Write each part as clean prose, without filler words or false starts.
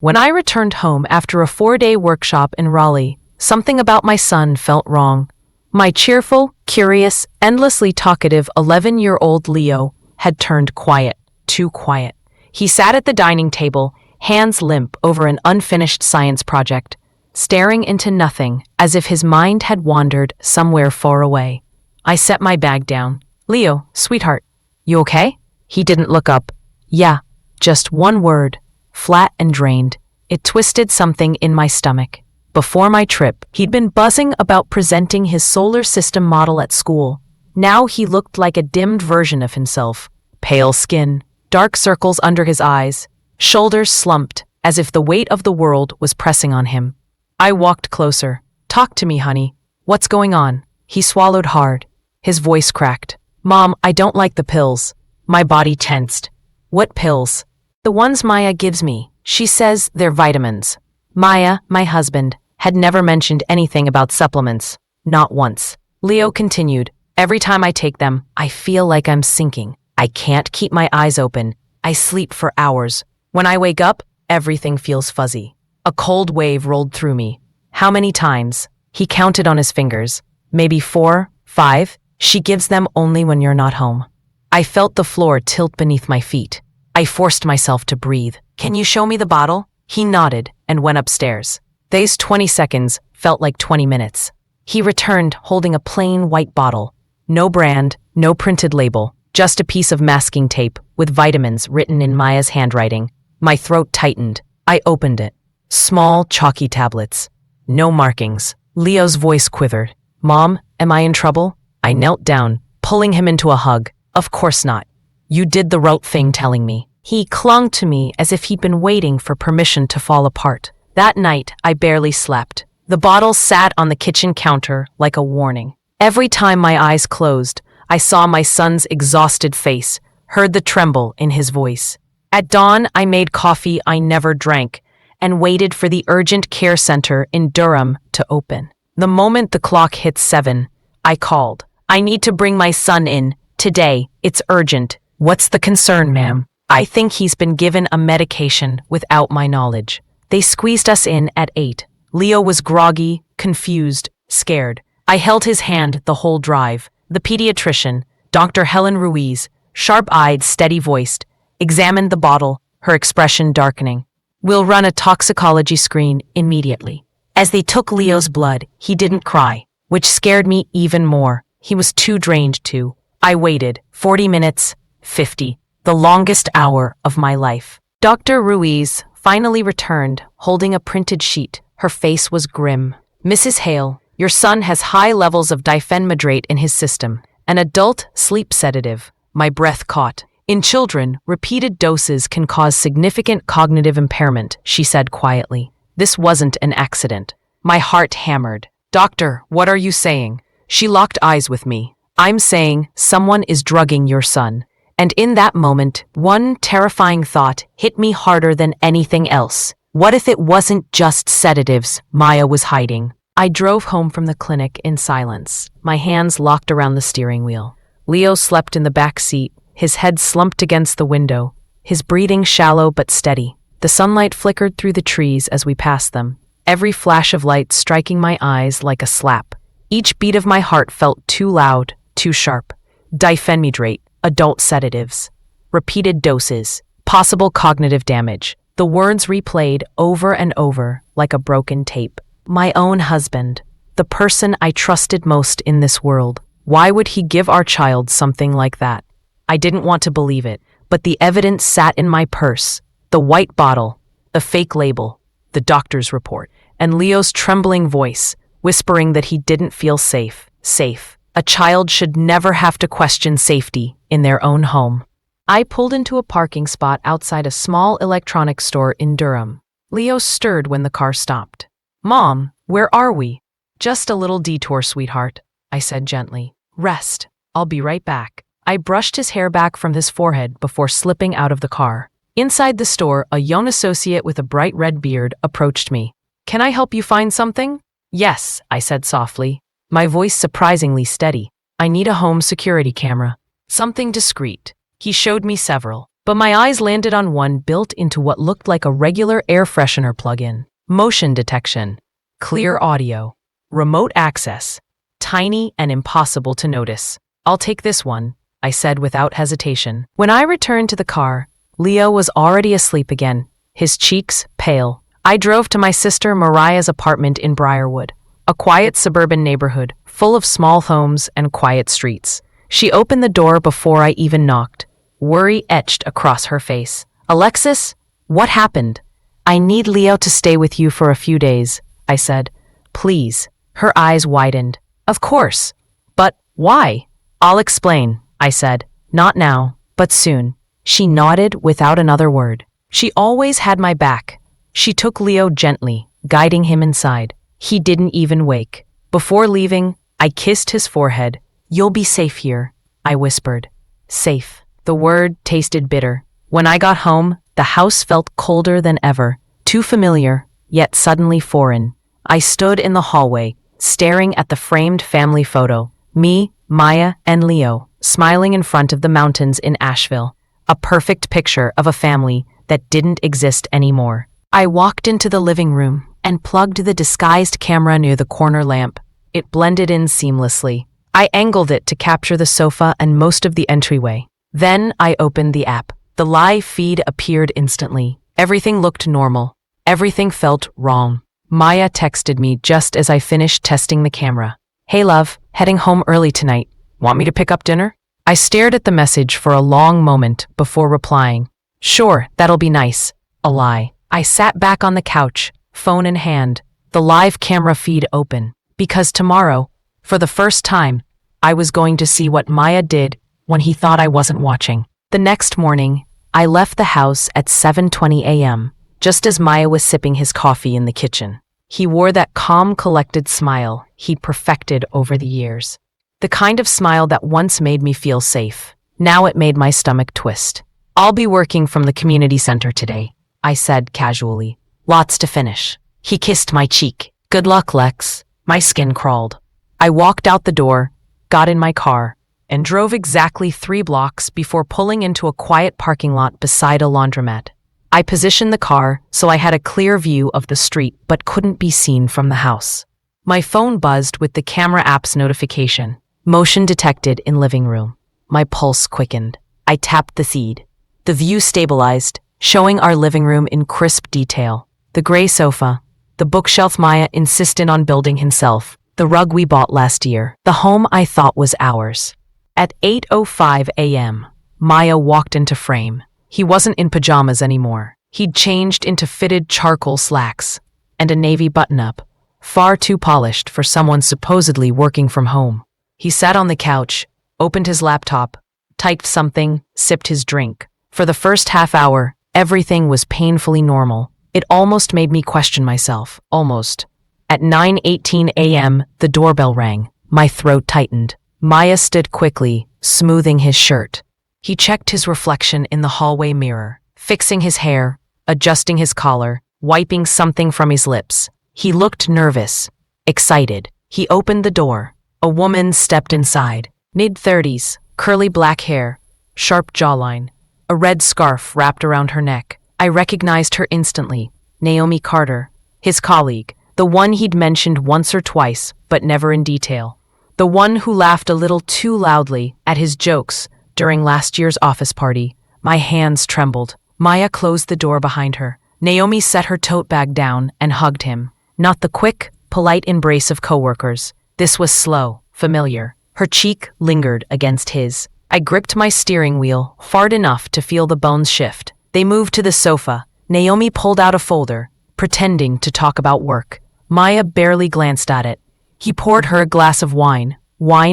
When I returned home after a 4-day workshop in Raleigh, something about my son felt wrong. My cheerful, curious, endlessly talkative 11-year-old Leo had turned quiet, too quiet. He sat at the dining table, hands limp over an unfinished science project, staring into nothing as if his mind had wandered somewhere far away. I set my bag down. "Leo, sweetheart, you okay?" He didn't look up. "Yeah, just one word, flat and drained." It twisted something in my stomach. Before my trip, he'd been buzzing about presenting his solar system model at school. Now he looked like a dimmed version of himself. Pale skin, dark circles under his eyes, shoulders slumped as if the weight of the world was pressing on him. I walked closer. "Talk to me, honey. What's going on?" He swallowed hard. His voice cracked. "Mom, I don't like the pills." My body tensed. "What pills?" "The ones Maya gives me. She says they're vitamins." Maya, my husband, had never mentioned anything about supplements. Not once. Leo continued. "Every time I take them, I feel like I'm sinking. I can't keep my eyes open. I sleep for hours. When I wake up, everything feels fuzzy." A cold wave rolled through me. "How many times?" He counted on his fingers. "Maybe 4, 5. She gives them only when you're not home." I felt the floor tilt beneath my feet. I forced myself to breathe. "Can you show me the bottle?" He nodded and went upstairs. Those 20 seconds felt like 20 minutes. He returned holding a plain white bottle. No brand, no printed label, just a piece of masking tape with vitamins written in Maya's handwriting. My throat tightened. I opened it. Small, chalky tablets. No markings. Leo's voice quivered. "Mom, am I in trouble?" I knelt down, pulling him into a hug. "Of course not. You did the right thing telling me." He clung to me as if he'd been waiting for permission to fall apart. That night, I barely slept. The bottle sat on the kitchen counter like a warning. Every time my eyes closed, I saw my son's exhausted face, heard the tremble in his voice. At dawn, I made coffee I never drank and waited for the urgent care center in Durham to open. The moment the clock hit 7, I called. "I need to bring my son in. Today. It's urgent." "What's the concern, ma'am?" "I think he's been given a medication without my knowledge." They squeezed us in at 8. Leo was groggy, confused, scared. I held his hand the whole drive. The pediatrician, Dr. Helen Ruiz, sharp-eyed, steady-voiced, examined the bottle, her expression darkening. "We'll run a toxicology screen immediately." As they took Leo's blood, he didn't cry, which scared me even more. He was too drained to. I waited. 40 minutes, 50, the longest hour of my life. Dr. Ruiz finally returned, holding a printed sheet. Her face was grim. "Mrs. Hale, your son has high levels of diphenhydramine in his system, an adult sleep sedative." My breath caught. "In children, repeated doses can cause significant cognitive impairment," she said quietly. This wasn't an accident. My heart hammered. "Doctor, what are you saying?" She locked eyes with me. "I'm saying someone is drugging your son." And in that moment, one terrifying thought hit me harder than anything else. What if it wasn't just sedatives Maya was hiding? I drove home from the clinic in silence, my hands locked around the steering wheel. Leo slept in the back seat, his head slumped against the window, his breathing shallow but steady. The sunlight flickered through the trees as we passed them, every flash of light striking my eyes like a slap. Each beat of my heart felt too loud, too sharp. Diphenhydramine, adult sedatives, repeated doses, possible cognitive damage. The words replayed over and over like a broken tape. My own husband, the person I trusted most in this world. Why would he give our child something like that? I didn't want to believe it, but the evidence sat in my purse. The white bottle, the fake label, the doctor's report, and Leo's trembling voice, whispering that he didn't feel safe. Safe. A child should never have to question safety in their own home. I pulled into a parking spot outside a small electronics store in Durham. Leo stirred when the car stopped. "Mom, where are we?" "Just a little detour, sweetheart," I said gently. "Rest. I'll be right back." I brushed his hair back from his forehead before slipping out of the car. Inside the store, a young associate with a bright red beard approached me. "Can I help you find something?" "Yes," I said softly, my voice surprisingly steady. "I need a home security camera. Something discreet." He showed me several. But my eyes landed on one built into what looked like a regular air freshener plug-in. Motion detection, clear audio, remote access, tiny and impossible to notice. "I'll take this one," I said without hesitation. When I returned to the car, Leo was already asleep again, his cheeks pale. I drove to my sister Mariah's apartment in Briarwood, a quiet suburban neighborhood full of small homes and quiet streets. She opened the door before I even knocked, worry etched across her face. "Alexis, what happened?" "I need Leo to stay with you for a few days," I said. "Please." Her eyes widened. "Of course. But why?" "I'll explain," I said. "Not now, but soon." She nodded without another word. She always had my back. She took Leo gently, guiding him inside. He didn't even wake. Before leaving, I kissed his forehead. "You'll be safe here," I whispered. Safe. The word tasted bitter. When I got home, the house felt colder than ever, too familiar, yet suddenly foreign. I stood in the hallway, staring at the framed family photo. Me, Maya, and Leo, smiling in front of the mountains in Asheville. A perfect picture of a family that didn't exist anymore. I walked into the living room and plugged the disguised camera near the corner lamp. It blended in seamlessly. I angled it to capture the sofa and most of the entryway. Then I opened the app. The live feed appeared instantly. Everything looked normal. Everything felt wrong. Maya texted me just as I finished testing the camera. "Hey love, heading home early tonight. Want me to pick up dinner?" I stared at the message for a long moment before replying. "Sure, that'll be nice." A lie. I sat back on the couch, phone in hand, the live camera feed open. Because tomorrow, for the first time, I was going to see what Maya did when he thought I wasn't watching. The next morning, I left the house at 7:20 a.m., just as Maya was sipping his coffee in the kitchen. He wore that calm, collected smile he'd perfected over the years. The kind of smile that once made me feel safe. Now it made my stomach twist. "I'll be working from the community center today," I said casually. "Lots to finish." He kissed my cheek. "Good luck, Lex." My skin crawled. I walked out the door, got in my car, and drove exactly 3 blocks before pulling into a quiet parking lot beside a laundromat. I positioned the car so I had a clear view of the street but couldn't be seen from the house. My phone buzzed with the camera app's notification. Motion detected in living room. My pulse quickened. I tapped the feed. The view stabilized, showing our living room in crisp detail. The gray sofa, the bookshelf Maya insisted on building himself, the rug we bought last year, the home I thought was ours. At 8:05 a.m., Maya walked into frame. He wasn't in pajamas anymore. He'd changed into fitted charcoal slacks and a navy button-up, far too polished for someone supposedly working from home. He sat on the couch, opened his laptop, typed something, sipped his drink. For the first half hour, everything was painfully normal. It almost made me question myself. Almost. At 9:18 a.m., the doorbell rang. My throat tightened. Maya stood quickly, smoothing his shirt. He checked his reflection in the hallway mirror, fixing his hair, adjusting his collar, wiping something from his lips. He looked nervous, excited. He opened the door. A woman stepped inside. Mid-30s, curly black hair, sharp jawline, a red scarf wrapped around her neck. I recognized her instantly. Naomi Carter, his colleague, the one he'd mentioned once or twice, but never in detail. The one who laughed a little too loudly at his jokes during last year's office party. My hands trembled. Maya closed the door behind her. Naomi set her tote bag down and hugged him. Not the quick, polite embrace of coworkers. This was slow, familiar. Her cheek lingered against his. I gripped my steering wheel hard enough to feel the bones shift. They moved to the sofa. Naomi pulled out a folder, pretending to talk about work. Maya barely glanced at it. He poured her a glass of wine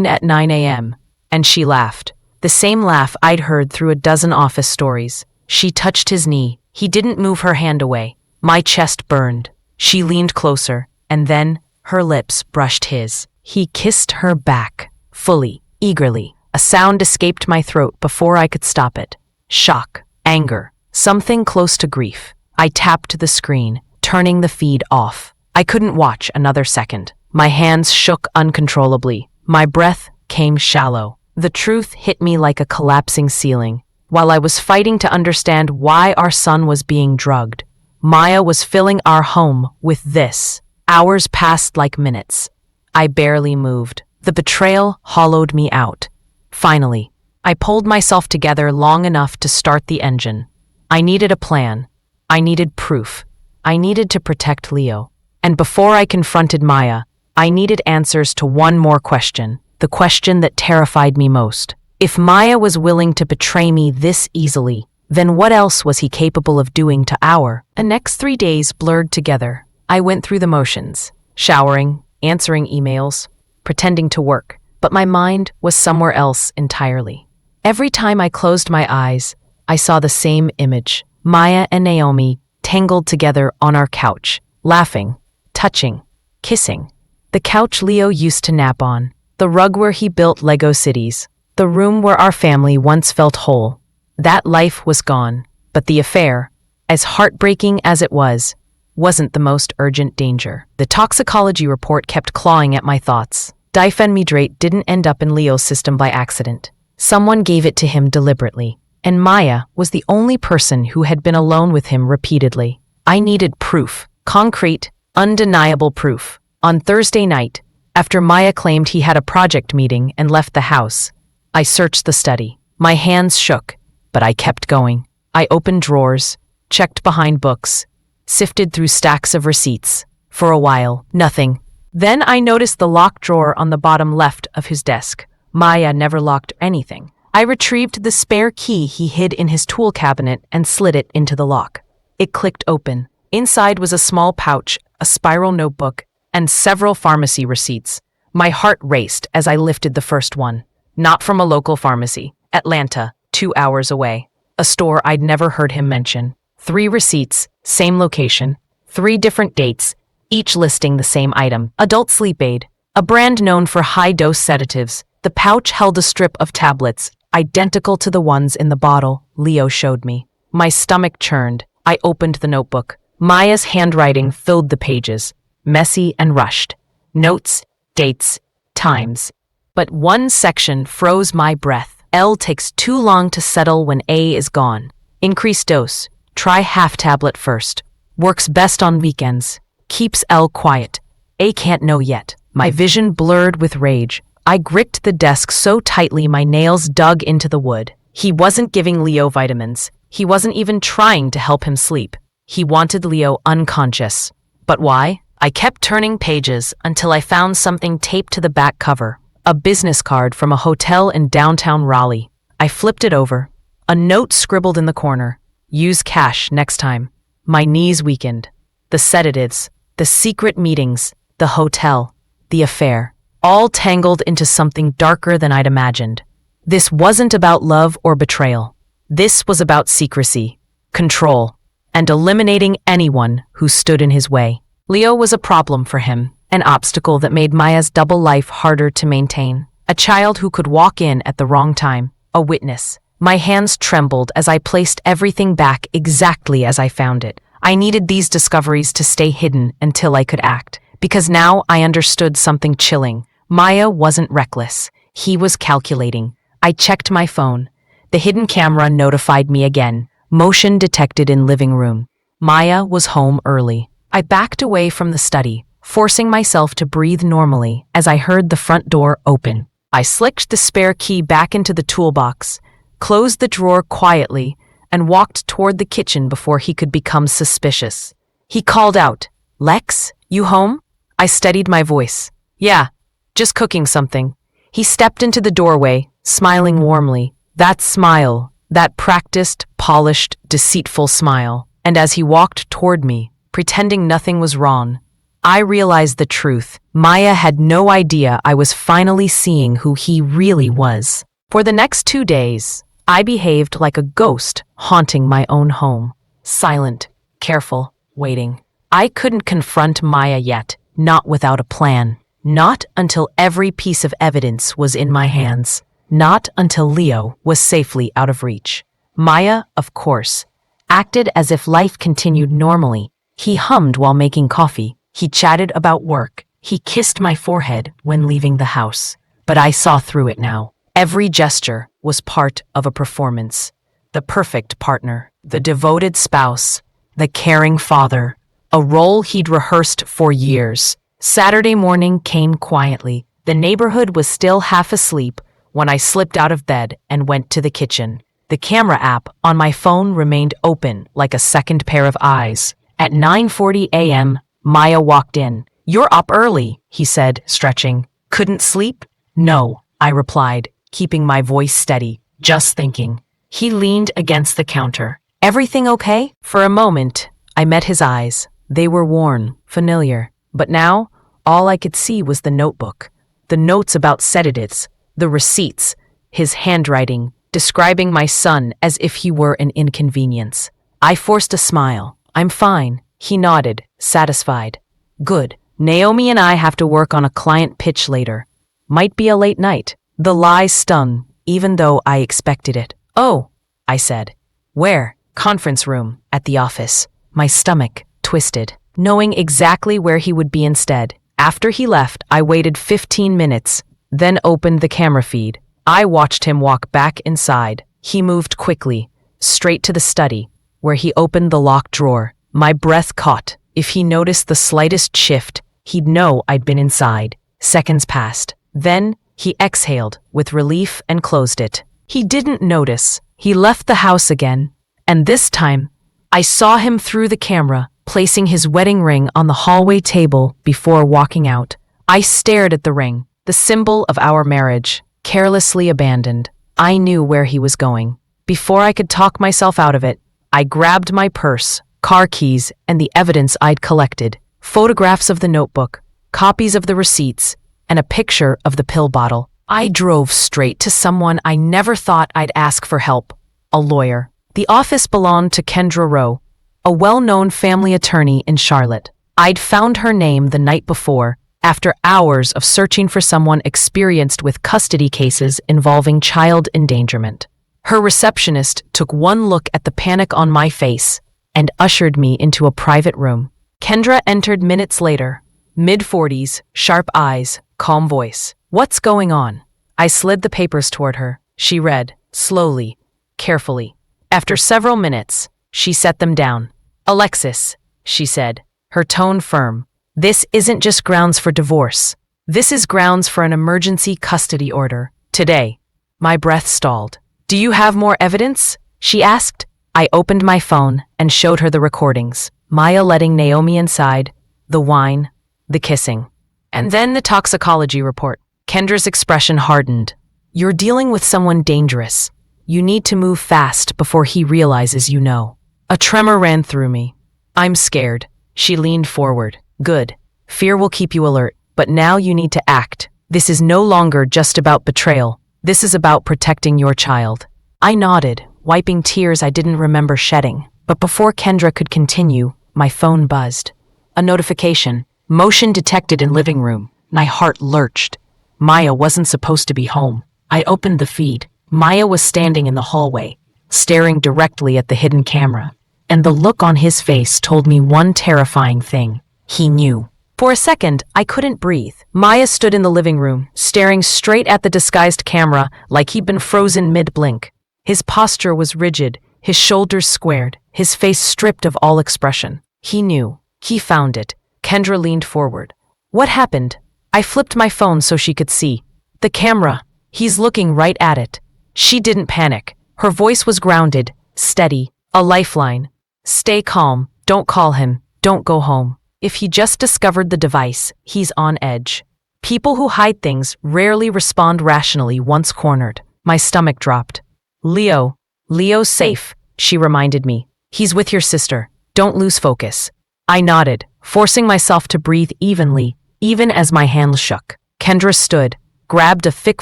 at 9 a.m., and she laughed. The same laugh I'd heard through a dozen office stories. She touched his knee. He didn't move her hand away. My chest burned. She leaned closer, and then her lips brushed his. He kissed her back, fully, eagerly. A sound escaped my throat before I could stop it. Shock, anger, something close to grief. I tapped the screen, turning the feed off. I couldn't watch another second. My hands shook uncontrollably. My breath came shallow. The truth hit me like a collapsing ceiling. While I was fighting to understand why our son was being drugged, Maya was filling our home with this. Hours passed like minutes. I barely moved. The betrayal hollowed me out. Finally, I pulled myself together long enough to start the engine. I needed a plan. I needed proof. I needed to protect Leo. And before I confronted Maya, I needed answers to one more question, the question that terrified me most. If Maya was willing to betray me this easily, then what else was he capable of doing to our? The next 3 days blurred together. I went through the motions, showering, answering emails, pretending to work, but my mind was somewhere else entirely. Every time I closed my eyes, I saw the same image, Maya and Naomi tangled together on our couch, laughing, touching, kissing. The couch Leo used to nap on, the rug where he built Lego cities, the room where our family once felt whole. That life was gone, but the affair, as heartbreaking as it was, wasn't the most urgent danger. The toxicology report kept clawing at my thoughts. Diphenhydramine didn't end up in Leo's system by accident. Someone gave it to him deliberately, and Maya was the only person who had been alone with him repeatedly. I needed proof, concrete, undeniable proof. On Thursday night, after Maya claimed he had a project meeting and left the house, I searched the study. My hands shook, but I kept going. I opened drawers, checked behind books, sifted through stacks of receipts. For a while, nothing. Then I noticed the locked drawer on the bottom left of his desk. Maya never locked anything. I retrieved the spare key he hid in his tool cabinet and slid it into the lock. It clicked open. Inside was a small pouch, a spiral notebook, and several pharmacy receipts. My heart raced as I lifted the first one. Not from a local pharmacy, Atlanta, 2 hours away. A store I'd never heard him mention. 3 receipts, same location, 3 different dates, each listing the same item. Adult sleep aid, a brand known for high-dose sedatives. The pouch held a strip of tablets, identical to the ones in the bottle Leo showed me. My stomach churned. I opened the notebook. Maya's handwriting filled the pages, messy and rushed. Notes, dates, times. But one section froze my breath. L takes too long to settle when A is gone. Increase dose. Try half tablet first. Works best on weekends. Keeps L quiet. A can't know yet. My vision blurred with rage. I gripped the desk so tightly my nails dug into the wood. He wasn't giving Leo vitamins. He wasn't even trying to help him sleep. He wanted Leo unconscious. But why? I kept turning pages until I found something taped to the back cover. A business card from a hotel in downtown Raleigh. I flipped it over. A note scribbled in the corner. Use cash next time. My knees weakened. The sedatives, the secret meetings, the hotel, the affair, all tangled into something darker than I'd imagined. This wasn't about love or betrayal. This was about secrecy, control, and eliminating anyone who stood in his way. Leo was a problem for him, an obstacle that made Maya's double life harder to maintain. A child who could walk in at the wrong time, a witness. My hands trembled as I placed everything back exactly as I found it. I needed these discoveries to stay hidden until I could act, because now I understood something chilling. Maya wasn't reckless. He was calculating. I checked my phone. The hidden camera notified me again. Motion detected in living room. Maya was home early. I backed away from the study, forcing myself to breathe normally as I heard the front door open. I slicked the spare key back into the toolbox, closed the drawer quietly, and walked toward the kitchen before he could become suspicious. He called out, "Lex, you home?" I steadied my voice. "Yeah, just cooking something." He stepped into the doorway, smiling warmly. That smile, that practiced, polished, deceitful smile. And as he walked toward me, pretending nothing was wrong, I realized the truth. Maya had no idea I was finally seeing who he really was. For the next 2 days, I behaved like a ghost haunting my own home. Silent, careful, waiting. I couldn't confront Maya yet, not without a plan. Not until every piece of evidence was in my hands. Not until Leo was safely out of reach. Maya, of course, acted as if life continued normally. He hummed while making coffee. He chatted about work. He kissed my forehead when leaving the house. But I saw through it now. Every gesture was part of a performance. the perfect partner, the devoted spouse, the caring father, a role he'd rehearsed for years. Saturday morning came quietly. The neighborhood was still half asleep when I slipped out of bed and went to the kitchen. The camera app on my phone remained open like a second pair of eyes. At 9:40 a.m., Maya walked in. "You're up early," he said, stretching. "Couldn't sleep?" "No," I replied, keeping my voice steady. "Just thinking." He leaned against the counter. "Everything okay?" For a moment, I met his eyes. They were worn, familiar. But now, all I could see was the notebook. The notes about sedatives, the receipts, his handwriting, describing my son as if he were an inconvenience. I forced a smile. "I'm fine," he nodded, satisfied. "Good. Naomi and I have to work on a client pitch later. Might be a late night." The lie stung, even though I expected it. "Oh," I said. "Where?" "Conference room, at the office." My stomach twisted, knowing exactly where he would be instead. After he left, I waited 15 minutes, then opened the camera feed. I watched him walk back inside. He moved quickly, straight to the study, where he opened the locked drawer. My breath caught. If he noticed the slightest shift, he'd know I'd been inside. Seconds passed. Then he exhaled with relief and closed it. He didn't notice. He left the house again, and this time, I saw him through the camera, placing his wedding ring on the hallway table before walking out. I stared at the ring, the symbol of our marriage, carelessly abandoned. I knew where he was going. Before I could talk myself out of it, I grabbed my purse, car keys, and the evidence I'd collected. Photographs of the notebook, copies of the receipts, and a picture of the pill bottle. I drove straight to someone I never thought I'd ask for help, a lawyer. The office belonged to Kendra Rowe, a well-known family attorney in Charlotte. I'd found her name the night before, after hours of searching for someone experienced with custody cases involving child endangerment. Her receptionist took one look at the panic on my face and ushered me into a private room. Kendra entered minutes later, mid-40s, sharp eyes, calm voice. "What's going on?" I slid the papers toward her. She read, slowly, carefully. After several minutes, she set them down. "Alexis," she said, her tone firm, "this isn't just grounds for divorce. This is grounds for an emergency custody order. Today." My breath stalled. "Do you have more evidence?" she asked. I opened my phone and showed her the recordings. Maya letting Naomi inside, the wine, the kissing. And then the toxicology report. Kendra's expression hardened. "You're dealing with someone dangerous. You need to move fast before he realizes you know." A tremor ran through me. "I'm scared." She leaned forward. "Good. Fear will keep you alert, but now you need to act. This is no longer just about betrayal. This is about protecting your child." I nodded, wiping tears I didn't remember shedding. But before Kendra could continue, my phone buzzed. A notification. "Motion detected in living room." My heart lurched. Maya wasn't supposed to be home. I opened the feed. Maya was standing in the hallway, staring directly at the hidden camera. And the look on his face told me one terrifying thing. He knew. For a second, I couldn't breathe. Maya stood in the living room, staring straight at the disguised camera like he'd been frozen mid-blink. His posture was rigid, his shoulders squared, his face stripped of all expression. He knew. He found it. Kendra leaned forward. "What happened?" I flipped my phone so she could see. "The camera. He's looking right at it." She didn't panic. Her voice was grounded, steady, a lifeline. "Stay calm. Don't call him. Don't go home. If he just discovered the device, he's on edge. People who hide things rarely respond rationally once cornered." My stomach dropped. Leo's safe," she reminded me. "He's with your sister. Don't lose focus." I nodded, forcing myself to breathe evenly, even as my hands shook. Kendra stood, grabbed a thick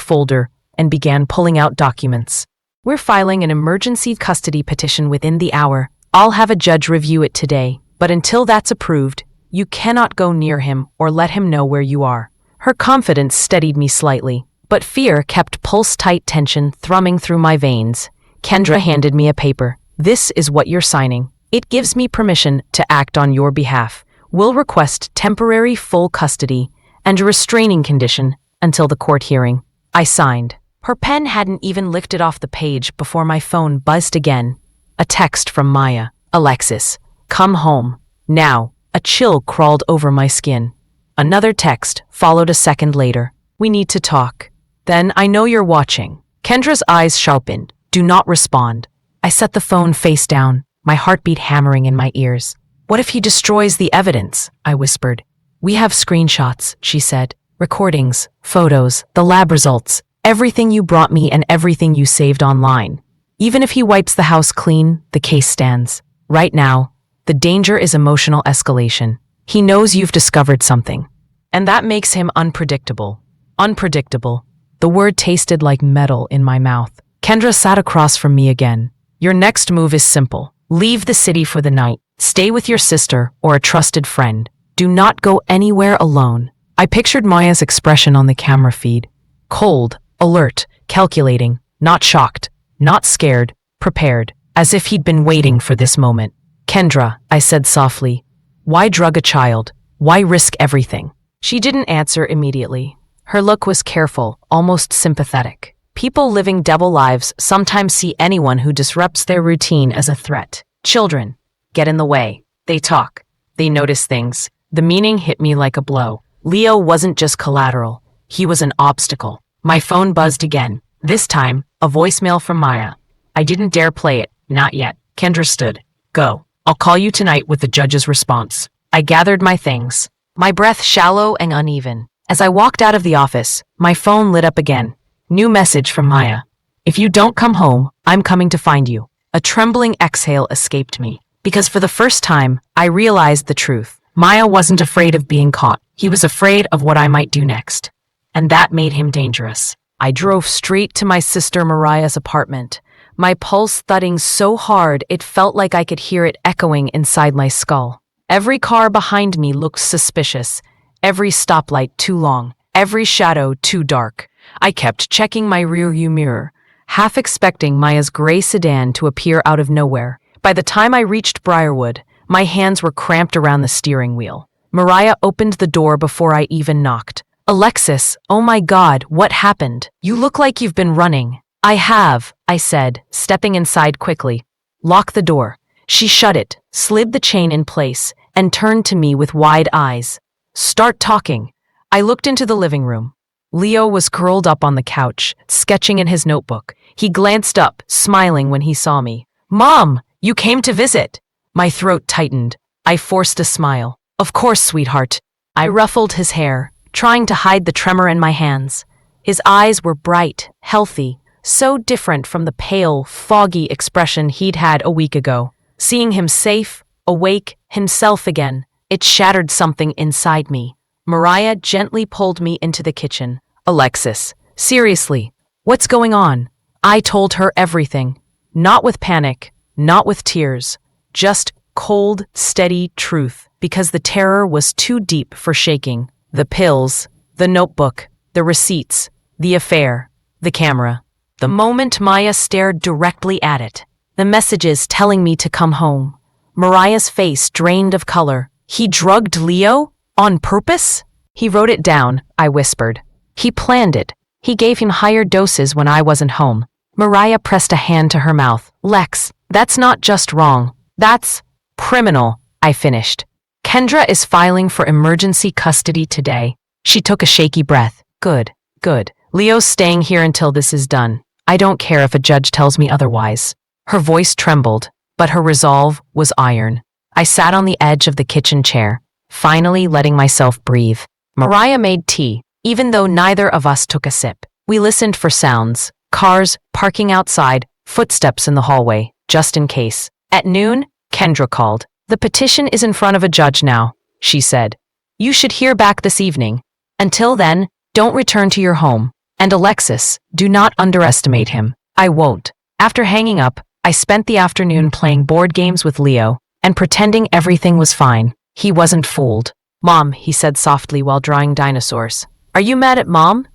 folder, and began pulling out documents. "We're filing an emergency custody petition within the hour. I'll have a judge review it today, but until that's approved, you cannot go near him or let him know where you are." Her confidence steadied me slightly, but fear kept pulse-tight tension thrumming through my veins. Kendra handed me a paper. "This is what you're signing. It gives me permission to act on your behalf. We'll request temporary full custody and a restraining condition until the court hearing." I signed. Her pen hadn't even lifted off the page before my phone buzzed again. A text from Maya. Alexis, come home. Now. A chill crawled over my skin. Another text followed a second later. We need to talk. Then, I know you're watching. Kendra's eyes sharpened. Do not respond. I set the phone face down, my heartbeat hammering in my ears. What if he destroys the evidence? I whispered. We have screenshots, she said. Recordings, photos, the lab results, everything you brought me and everything you saved online. Even if he wipes the house clean, the case stands. Right now, the danger is emotional escalation. He knows you've discovered something. And that makes him unpredictable. Unpredictable. The word tasted like metal in my mouth. Kendra sat across from me again. Your next move is simple. Leave the city for the night. Stay with your sister or a trusted friend. Do not go anywhere alone. I pictured Maya's expression on the camera feed. Cold, alert, calculating, not shocked, not scared, prepared, as if he'd been waiting for this moment. Kendra, I said softly, why drug a child? Why risk everything? She didn't answer immediately. Her look was careful, almost sympathetic. People living double lives sometimes see anyone who disrupts their routine as a threat. Children get in the way. They talk. They notice things. The meaning hit me like a blow. Leo wasn't just collateral. He was an obstacle. My phone buzzed again. This time, a voicemail from Maya. I didn't dare play it. Not yet. Kendra stood. Go. I'll call you tonight with the judge's response. I gathered my things. My breath shallow and uneven. As I walked out of the office, my phone lit up again. New message from Maya. If you don't come home, I'm coming to find you. A trembling exhale escaped me, because for the first time, I realized the truth. Maya wasn't afraid of being caught. He was afraid of what I might do next. And that made him dangerous. I drove straight to my sister Mariah's apartment, my pulse thudding so hard it felt like I could hear it echoing inside my skull. Every car behind me looked suspicious, every stoplight too long, every shadow too dark. I kept checking my rearview mirror, half expecting Maya's gray sedan to appear out of nowhere. By the time I reached Briarwood, my hands were cramped around the steering wheel. Mariah opened the door before I even knocked. Alexis, oh my God, what happened? You look like you've been running. I have, I said, stepping inside quickly. Lock the door. She shut it, slid the chain in place, and turned to me with wide eyes. Start talking. I looked into the living room. Leo was curled up on the couch, sketching in his notebook. He glanced up, smiling when he saw me. Mom, you came to visit. My throat tightened. I forced a smile. Of course, sweetheart. I ruffled his hair, trying to hide the tremor in my hands. His eyes were bright, healthy, so different from the pale, foggy expression he'd had a week ago. Seeing him safe, awake, himself again, it shattered something inside me. Mariah gently pulled me into the kitchen. Alexis, seriously, what's going on? I told her everything. Not with panic, not with tears, just cold, steady truth, because the terror was too deep for shaking. The pills, the notebook, the receipts, the affair, the camera. The moment Maya stared directly at it, the messages telling me to come home. Mariah's face drained of color. He drugged Leo? On purpose? He wrote it down, I whispered. He planned it. He gave him higher doses when I wasn't home. Mariah pressed a hand to her mouth. Lex, that's not just wrong. That's criminal, I finished. Kendra is filing for emergency custody today. She took a shaky breath. Good, good. Leo's staying here until this is done. I don't care if a judge tells me otherwise. Her voice trembled, but her resolve was iron. I sat on the edge of the kitchen chair, finally letting myself breathe. Mariah made tea, even though neither of us took a sip. We listened for sounds, cars, parking outside, footsteps in the hallway, just in case. At noon, Kendra called. The petition is in front of a judge now, she said. You should hear back this evening. Until then, don't return to your home. And Alexis, do not underestimate him. I won't. After hanging up, I spent the afternoon playing board games with Leo and pretending everything was fine. He wasn't fooled. Mom, he said softly while drawing dinosaurs. Are you mad at Mom?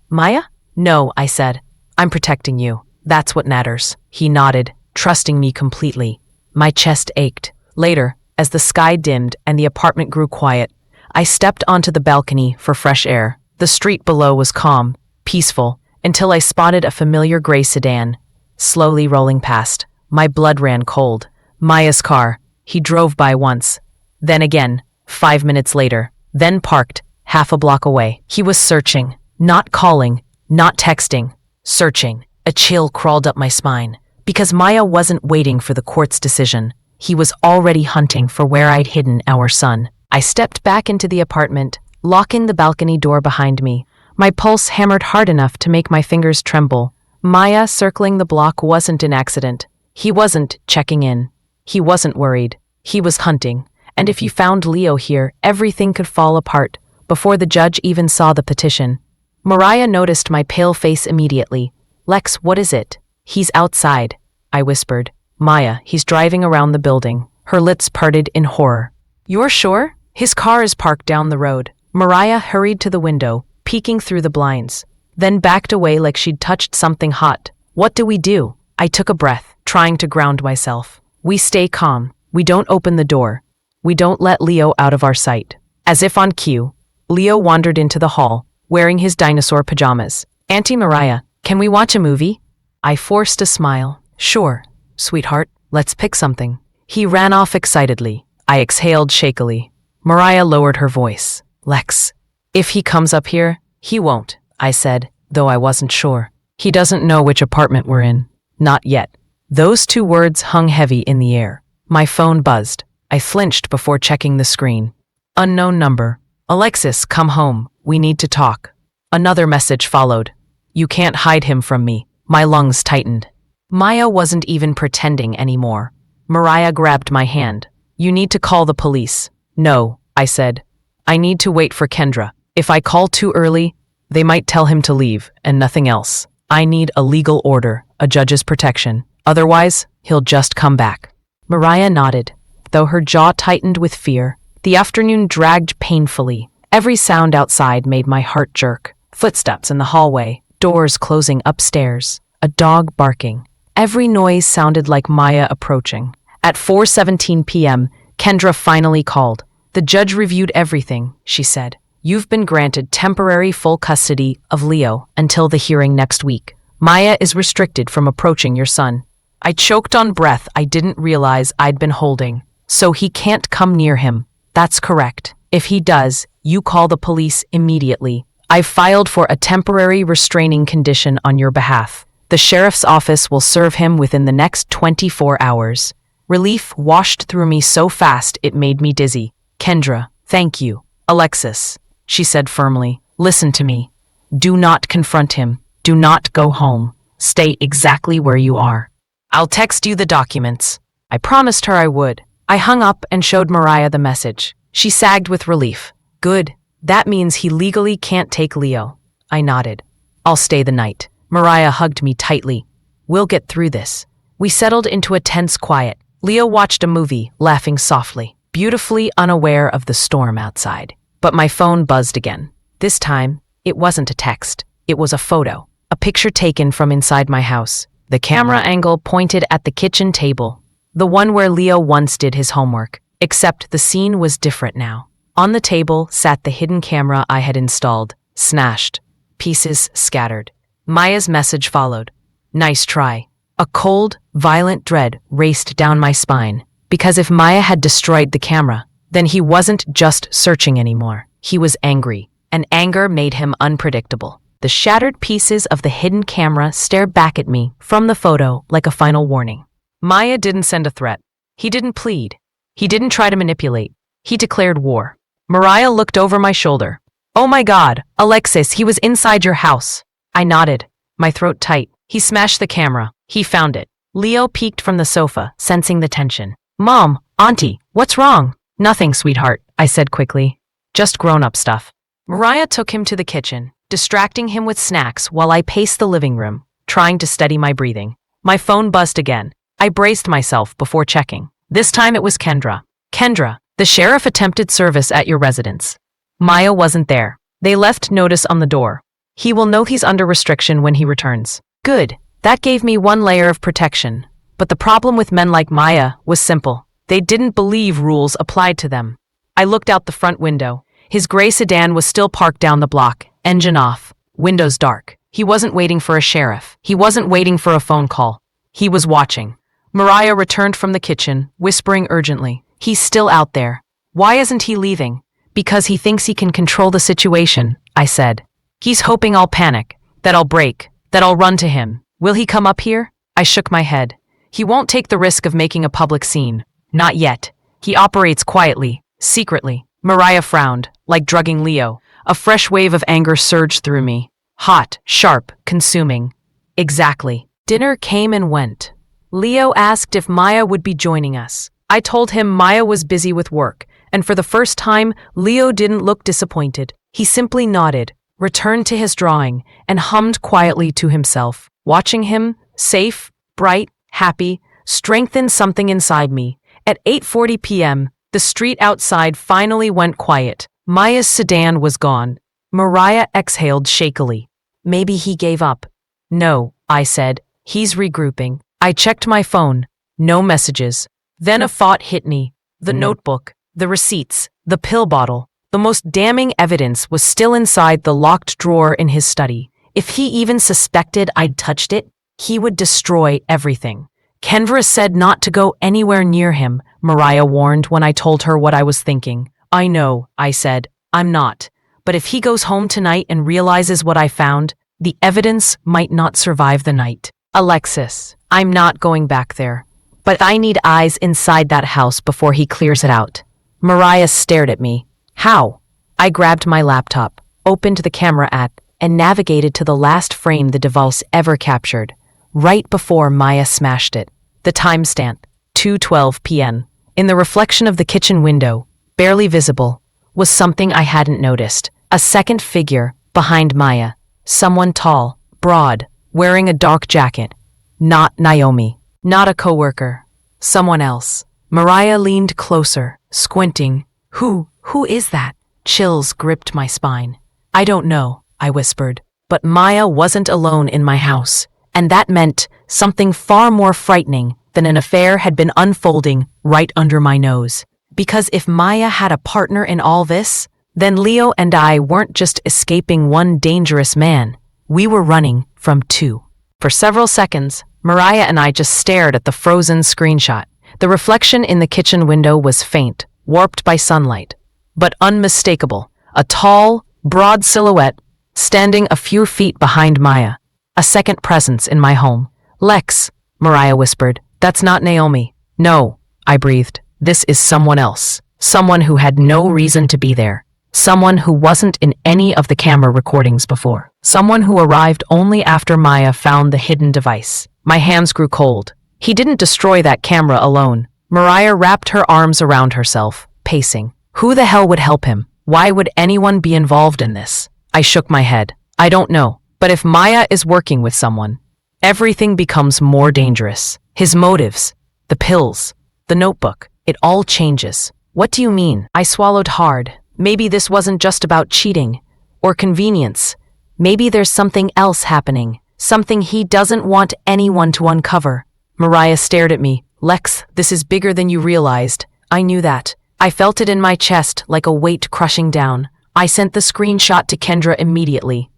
Maya? No, I said. I'm protecting you. That's what matters. He nodded, trusting me completely. My chest ached. Later, as the sky dimmed and the apartment grew quiet, I stepped onto the balcony for fresh air. The street below was calm, peaceful, until I spotted a familiar gray sedan, slowly rolling past. My blood ran cold. Maya's car. He drove by once, then again, 5 minutes later, then parked, half a block away. He was searching, not calling, not texting, searching. A chill crawled up my spine, because Maya wasn't waiting for the court's decision. He was already hunting for where I'd hidden our son. I stepped back into the apartment, locking the balcony door behind me. My pulse hammered hard enough to make my fingers tremble. Maya circling the block wasn't an accident. He wasn't checking in. He wasn't worried. He was hunting. And if you found Leo here, everything could fall apart before the judge even saw the petition. Mariah noticed my pale face immediately. "Lex, what is it?" "He's outside," I whispered. "Maya, he's driving around the building." Her lips parted in horror. "You're sure? His car is parked down the road." Mariah hurried to the window, peeking through the blinds, then backed away like she'd touched something hot. "What do we do?" I took a breath, trying to ground myself. "We stay calm. We don't open the door. We don't let Leo out of our sight." As if on cue, Leo wandered into the hall, wearing his dinosaur pajamas. "Auntie Mariah, can we watch a movie?" I forced a smile. "Sure, sweetheart, let's pick something." He ran off excitedly. I exhaled shakily. Mariah lowered her voice. "Lex, if he comes up here, he won't," I said, though I wasn't sure. "He doesn't know which apartment we're in. Not yet." Those two words hung heavy in the air. My phone buzzed. I flinched before checking the screen. Unknown number. "Alexis, come home. We need to talk." Another message followed. "You can't hide him from me." My lungs tightened. Maya wasn't even pretending anymore. Mariah grabbed my hand. "You need to call the police." "No," I said. "I need to wait for Kendra. If I call too early, they might tell him to leave, and nothing else. I need a legal order, a judge's protection. Otherwise, he'll just come back." Mariah nodded, though her jaw tightened with fear. The afternoon dragged painfully. Every sound outside made my heart jerk. Footsteps in the hallway, doors closing upstairs, a dog barking. Every noise sounded like Maya approaching. At 4:17 p.m., Kendra finally called. "The judge reviewed everything," she said. "You've been granted temporary full custody of Leo until the hearing next week. Maya is restricted from approaching your son." I choked on breath I didn't realize I'd been holding. "So he can't come near him." "That's correct. If he does, you call the police immediately. I've filed for a temporary restraining condition on your behalf. The sheriff's office will serve him within the next 24 hours. Relief washed through me so fast it made me dizzy. "Kendra, thank you." "Alexis," she said firmly, "listen to me. Do not confront him. Do not go home. Stay exactly where you are. I'll text you the documents." I promised her I would. I hung up and showed Mariah the message. She sagged with relief. "Good. That means he legally can't take Leo." I nodded. "I'll stay the night." Mariah hugged me tightly. "We'll get through this." We settled into a tense quiet. Leo watched a movie, laughing softly, beautifully unaware of the storm outside. But my phone buzzed again. This time, it wasn't a text. It was a photo. A picture taken from inside my house. The camera angle pointed at the kitchen table. The one where Leo once did his homework. Except the scene was different now. On the table sat the hidden camera I had installed. Smashed. Pieces scattered. Maya's message followed. "Nice try." A cold, violent dread raced down my spine. Because if Maya had destroyed the camera, then he wasn't just searching anymore. He was angry. And anger made him unpredictable. The shattered pieces of the hidden camera stared back at me from the photo like a final warning. Maya didn't send a threat. He didn't plead. He didn't try to manipulate. He declared war. Mariah looked over my shoulder. "Oh my God, Alexis, he was inside your house." I nodded, my throat tight. "He smashed the camera. He found it." Leo peeked from the sofa, sensing the tension. "Mom, Auntie, what's wrong?" "Nothing, sweetheart," I said quickly. "Just grown-up stuff." Mariah took him to the kitchen, distracting him with snacks while I paced the living room, trying to steady my breathing. My phone buzzed again. I braced myself before checking. This time it was Kendra. "Kendra, the sheriff attempted service at your residence." Maya wasn't there. "They left notice on the door. He will know he's under restriction when he returns." Good. That gave me one layer of protection. But the problem with men like Maya was simple. They didn't believe rules applied to them. I looked out the front window. His gray sedan was still parked down the block, engine off, windows dark. He wasn't waiting for a sheriff. He wasn't waiting for a phone call. He was watching. Mariah returned from the kitchen, whispering urgently, "He's still out there. Why isn't he leaving?" "Because he thinks he can control the situation," I said. "He's hoping I'll panic, that I'll break, that I'll run to him. Will he come up here?" I shook my head. "He won't take the risk of making a public scene. Not yet. He operates quietly, secretly." Mariah frowned, like drugging Leo. A fresh wave of anger surged through me. Hot, sharp, consuming. Exactly. Dinner came and went. Leo asked if Maya would be joining us. I told him Maya was busy with work, and for the first time, Leo didn't look disappointed. He simply nodded, returned to his drawing, and hummed quietly to himself. Watching him, safe, bright, happy, strengthened something inside me. At 8:40 p.m., the street outside finally went quiet. Maya's sedan was gone. Mariah exhaled shakily. Maybe he gave up. "No," I said. "He's regrouping." I checked my phone. No messages. Then a thought hit me. The notebook, the receipts, the pill bottle. The most damning evidence was still inside the locked drawer in his study. If he even suspected I'd touched it, he would destroy everything. "Kendra said not to go anywhere near him," Mariah warned when I told her what I was thinking. "I know," I said. "I'm not. But if he goes home tonight and realizes what I found, the evidence might not survive the night." "Alexis, I'm not going back there. But I need eyes inside that house before he clears it out." Mariah stared at me. "How?" I grabbed my laptop, opened the camera app, and navigated to the last frame the device ever captured, right before Maya smashed it. The timestamp, 2:12 p.m. In the reflection of the kitchen window, barely visible, was something I hadn't noticed. A second figure behind Maya. Someone tall, broad, wearing a dark jacket. Not Naomi. Not a coworker. Someone else. Mariah leaned closer, squinting. Who is that?" Chills gripped my spine. "I don't know," I whispered. But Maya wasn't alone in my house, and that meant something far more frightening than an affair had been unfolding right under my nose. Because if Maya had a partner in all this, then Leo and I weren't just escaping one dangerous man. We were running from two. For several seconds, Mariah and I just stared at the frozen screenshot. The reflection in the kitchen window was faint, warped by sunlight, but unmistakable. A tall, broad silhouette, standing a few feet behind Maya. A second presence in my home. "Lex," Mariah whispered. "That's not Naomi." "No," I breathed. "This is someone else. Someone who had no reason to be there. Someone who wasn't in any of the camera recordings before. Someone who arrived only after Maya found the hidden device." My hands grew cold. He didn't destroy that camera alone. Mariah wrapped her arms around herself, pacing. Who the hell would help him? Why would anyone be involved in this? I shook my head. I don't know. But if Maya is working with someone, everything becomes more dangerous. His motives, the pills, the notebook, it all changes. "What do you mean?" I swallowed hard. Maybe this wasn't just about cheating or convenience. Maybe there's something else happening. Something he doesn't want anyone to uncover. Mariah stared at me. "Lex, this is bigger than you realized." I knew that. I felt it in my chest like a weight crushing down. I sent the screenshot to Kendra immediately.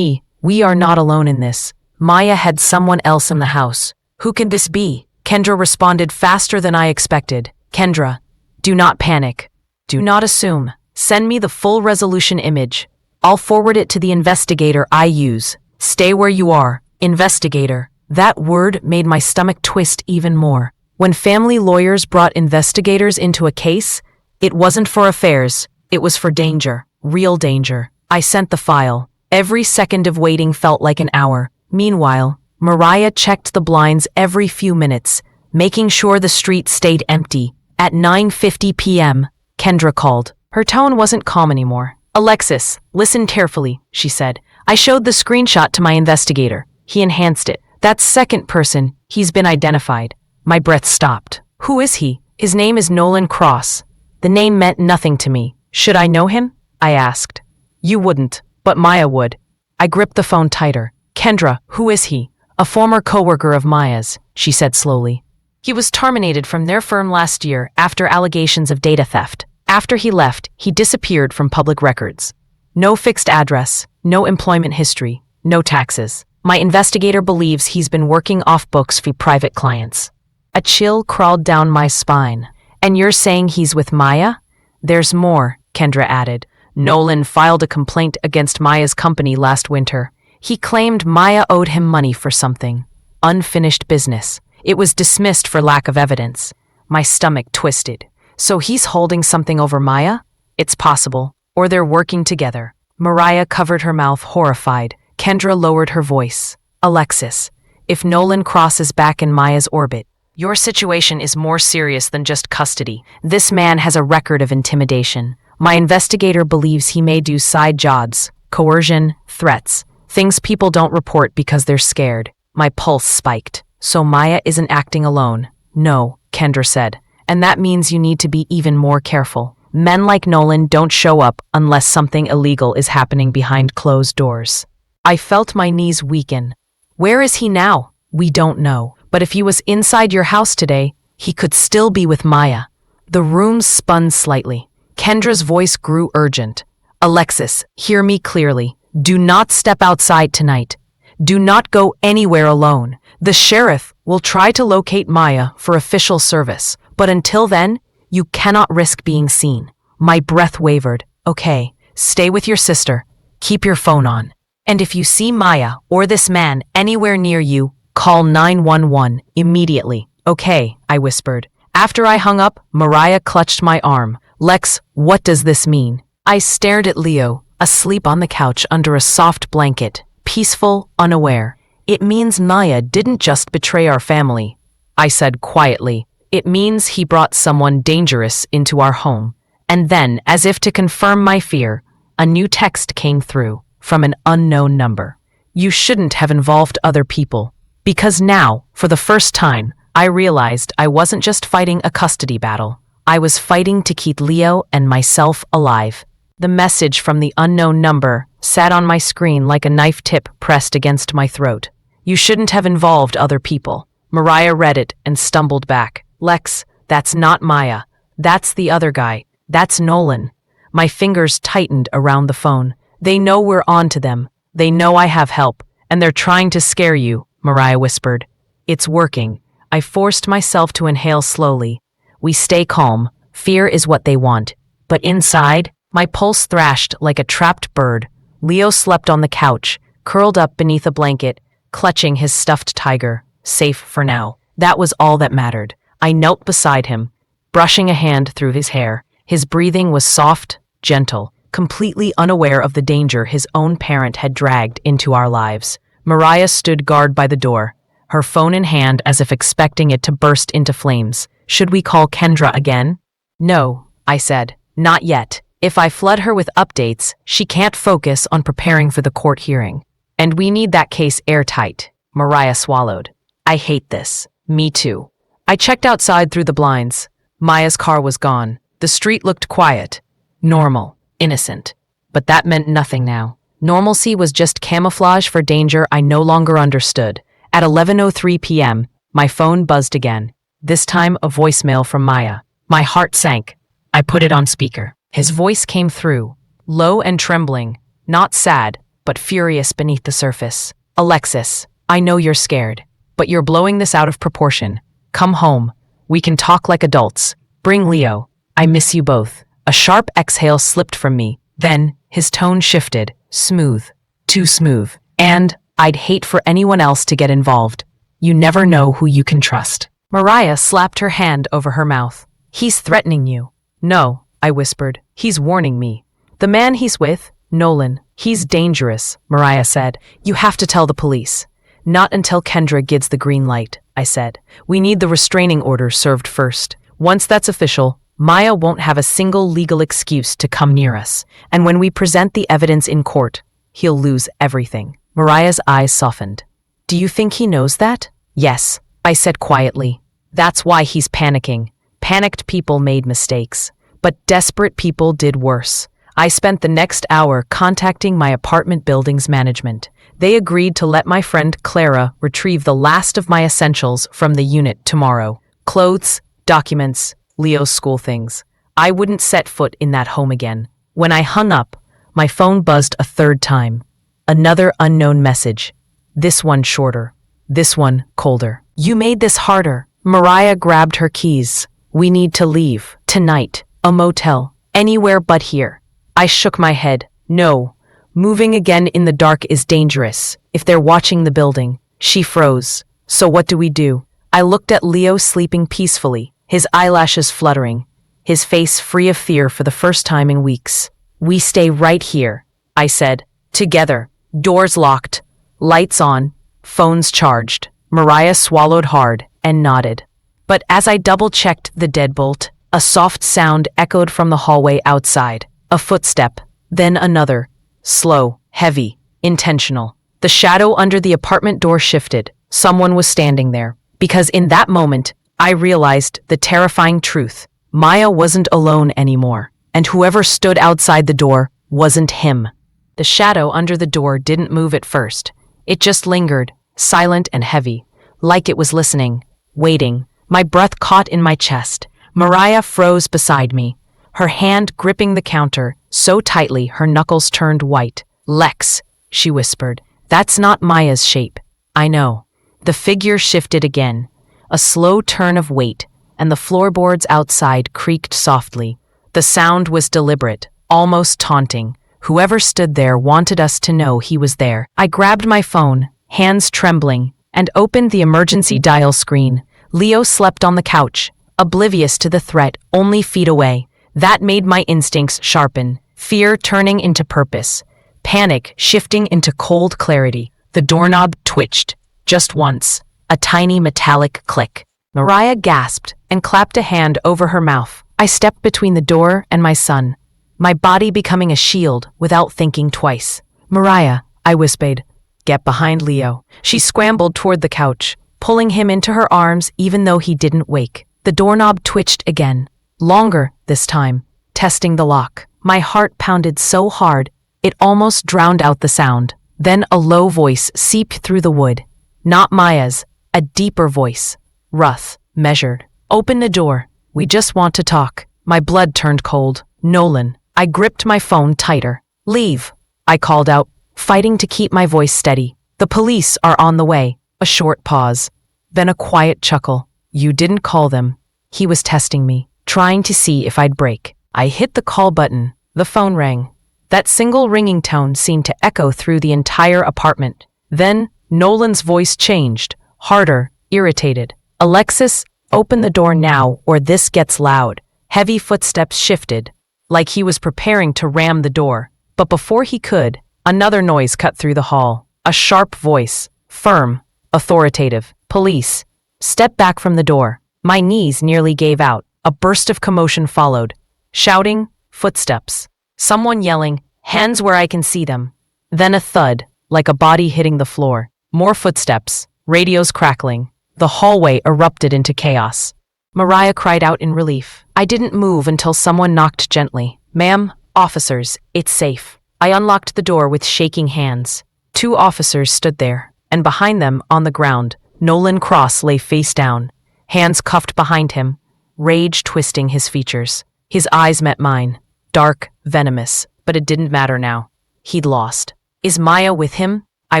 We are not alone in this. Maya had someone else in the house. "Who can this be?" Kendra responded faster than I expected. "Kendra, do not panic. Do not assume. Send me the full resolution image. I'll forward it to the investigator I use. Stay where you are." Investigator. That word made my stomach twist even more. When family lawyers brought investigators into a case, it wasn't for affairs. It was for danger. Real danger. I sent the file. Every second of waiting felt like an hour. Meanwhile, Mariah checked the blinds every few minutes, making sure the street stayed empty. At 9:50 p.m., Kendra called. Her tone wasn't calm anymore. "Alexis, listen carefully," she said. "I showed the screenshot to my investigator. He enhanced it. That second person, he's been identified." My breath stopped. "Who is he?" "His name is Nolan Cross." The name meant nothing to me. "Should I know him?" I asked. "You wouldn't, but Maya would." I gripped the phone tighter. "Kendra, who is he?" "A former coworker of Maya's," she said slowly. "He was terminated from their firm last year after allegations of data theft. After he left, he disappeared from public records. No fixed address, no employment history. No taxes. My investigator believes he's been working off books for private clients. A chill crawled down my spine. And you're saying he's with Maya? There's more, Kendra added. Nolan filed a complaint against Maya's company last winter. He claimed Maya owed him money for something. Unfinished business. It was dismissed for lack of evidence. My stomach twisted. So he's holding something over Maya? It's possible. Or they're working together. Mariah covered her mouth, horrified. Kendra lowered her voice. Alexis, if Nolan crosses back in Maya's orbit, your situation is more serious than just custody. This man has a record of intimidation. My investigator believes he may do side jobs, coercion, threats, things people don't report because they're scared. My pulse spiked. So Maya isn't acting alone. No, Kendra said. And that means you need to be even more careful. Men like Nolan don't show up unless something illegal is happening behind closed doors. I felt my knees weaken. Where is he now? We don't know. But if he was inside your house today, he could still be with Maya. The room spun slightly. Kendra's voice grew urgent. Alexis, hear me clearly. Do not step outside tonight. Do not go anywhere alone. The sheriff will try to locate Maya for official service, but until then, you cannot risk being seen. My breath wavered. Okay, stay with your sister. Keep your phone on. And if you see Maya or this man anywhere near you, call 911 immediately. Okay, I whispered. After I hung up, Mariah clutched my arm. Lex, what does this mean? I stared at Leo, asleep on the couch under a soft blanket, peaceful, unaware. It means Maya didn't just betray our family, I said quietly. It means he brought someone dangerous into our home. And then, as if to confirm my fear, a new text came through from an unknown number. You shouldn't have involved other people. Because now, for the first time, I realized I wasn't just fighting a custody battle. I was fighting to keep Leo and myself alive. The message from the unknown number sat on my screen like a knife tip pressed against my throat. You shouldn't have involved other people. Mariah read it and stumbled back. Lex, that's not Maya. That's the other guy. That's Nolan. My fingers tightened around the phone. They know we're on to them. They know I have help. And they're trying to scare you, Mariah whispered. It's working. I forced myself to inhale slowly. We stay calm. Fear is what they want. But inside, my pulse thrashed like a trapped bird. Leo slept on the couch, curled up beneath a blanket, clutching his stuffed tiger, safe for now. That was all that mattered. I knelt beside him, brushing a hand through his hair. His breathing was soft, gentle, completely unaware of the danger his own parent had dragged into our lives. Mariah stood guard by the door, her phone in hand as if expecting it to burst into flames. Should we call Kendra again? No, I said. Not yet. If I flood her with updates, she can't focus on preparing for the court hearing. And we need that case airtight. Mariah swallowed. I hate this. Me too. I checked outside through the blinds. Maya's car was gone. The street looked quiet. Normal. Innocent. But that meant nothing now. Normalcy was just camouflage for danger I no longer understood. At 11:03 p.m., my phone buzzed again. This time, a voicemail from Maya. My heart sank. I put it on speaker. His voice came through, low and trembling, not sad, but furious beneath the surface. Alexis, I know you're scared, but you're blowing this out of proportion. Come home. We can talk like adults. Bring Leo. I miss you both. A sharp exhale slipped from me. Then, his tone shifted. Smooth. Too smooth. And I'd hate for anyone else to get involved. You never know who you can trust. Mariah slapped her hand over her mouth. He's threatening you. No, I whispered. He's warning me. The man he's with, Nolan, he's dangerous, Mariah said. You have to tell the police. Not until Kendra gives the green light, I said. We need the restraining order served first. Once that's official, Maya won't have a single legal excuse to come near us. And when we present the evidence in court, he'll lose everything. Mariah's eyes softened. Do you think he knows that? Yes, I said quietly. That's why he's panicking. Panicked people made mistakes. But desperate people did worse. I spent the next hour contacting my apartment building's management. They agreed to let my friend Clara retrieve the last of my essentials from the unit tomorrow. Clothes, documents, Leo's school things. I wouldn't set foot in that home again. When I hung up, my phone buzzed a third time. Another unknown message. This one shorter. This one colder. You made this harder. Mariah grabbed her keys. We need to leave. Tonight. A motel. Anywhere but here. I shook my head. No. Moving again in the dark is dangerous. If they're watching the building. She froze. So what do we do? I looked at Leo sleeping peacefully, his eyelashes fluttering, his face free of fear for the first time in weeks. We stay right here, I said. Together. Doors locked. Lights on. Phones charged. Mariah swallowed hard and nodded. But as I double-checked the deadbolt, a soft sound echoed from the hallway outside. A footstep, then another. Slow, heavy, intentional. The shadow under the apartment door shifted. Someone was standing there. Because in that moment, I realized the terrifying truth. Maya wasn't alone anymore. And whoever stood outside the door wasn't him. The shadow under the door didn't move at first. It just lingered, silent and heavy, like it was listening, waiting. My breath caught in my chest. Mariah froze beside me, her hand gripping the counter so tightly her knuckles turned white. Lex, she whispered. That's not Maya's shape. I know. The figure shifted again, a slow turn of weight, and the floorboards outside creaked softly. The sound was deliberate, almost taunting. Whoever stood there wanted us to know he was there. I grabbed my phone, hands trembling, and opened the emergency dial screen. Leo slept on the couch, oblivious to the threat, only feet away. That made my instincts sharpen, fear turning into purpose, panic shifting into cold clarity. The doorknob twitched, just once, a tiny metallic click. Mariah gasped and clapped a hand over her mouth. I stepped between the door and my son, my body becoming a shield without thinking twice. Mariah, I whispered, get behind Leo. She scrambled toward the couch, pulling him into her arms even though he didn't wake. The doorknob twitched again, longer this time, testing the lock. My heart pounded so hard, it almost drowned out the sound. Then a low voice seeped through the wood. Not Maya's, a deeper voice. Rough, measured. Open the door. We just want to talk. My blood turned cold. Nolan. I gripped my phone tighter. Leave, I called out, fighting to keep my voice steady. The police are on the way. A short pause. Then a quiet chuckle. You didn't call them. He was testing me, trying to see if I'd break. I hit the call button. The phone rang. That single ringing tone seemed to echo through the entire apartment. Then, Nolan's voice changed, harder, irritated. Alexis, open the door now or this gets loud. Heavy footsteps shifted, like he was preparing to ram the door. But before he could, another noise cut through the hall. A sharp voice, firm, authoritative. Police. Step back from the door. My knees nearly gave out. A burst of commotion followed. Shouting, footsteps. Someone yelling, hands where I can see them. Then a thud, like a body hitting the floor. More footsteps, radios crackling. The hallway erupted into chaos. Mariah cried out in relief. I didn't move until someone knocked gently. Ma'am, officers, it's safe. I unlocked the door with shaking hands. 2 officers stood there, and behind them, on the ground, Nolan Cross lay face down, hands cuffed behind him, rage twisting his features. His eyes met mine, dark, venomous, but it didn't matter now. He'd lost. Is Maya with him? I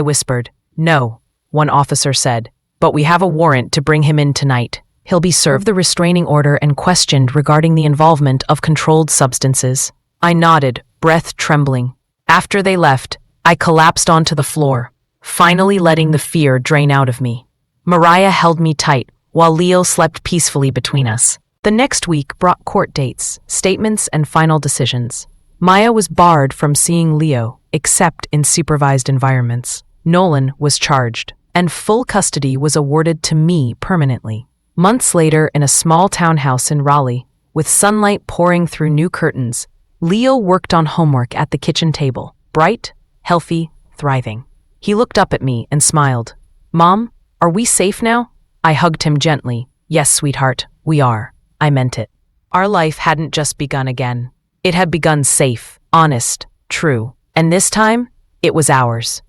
whispered. No, one officer said, but we have a warrant to bring him in tonight. He'll be served the restraining order and questioned regarding the involvement of controlled substances. I nodded, breath trembling. After they left, I collapsed onto the floor, finally letting the fear drain out of me. Mariah held me tight, while Leo slept peacefully between us. The next week brought court dates, statements, and final decisions. Maya was barred from seeing Leo, except in supervised environments. Nolan was charged, and full custody was awarded to me permanently. Months later, in a small townhouse in Raleigh, with sunlight pouring through new curtains, Leo worked on homework at the kitchen table, bright, healthy, thriving. He looked up at me and smiled. Mom, are we safe now? I hugged him gently. Yes, sweetheart, we are. I meant it. Our life hadn't just begun again. It had begun safe, honest, true. And this time, it was ours.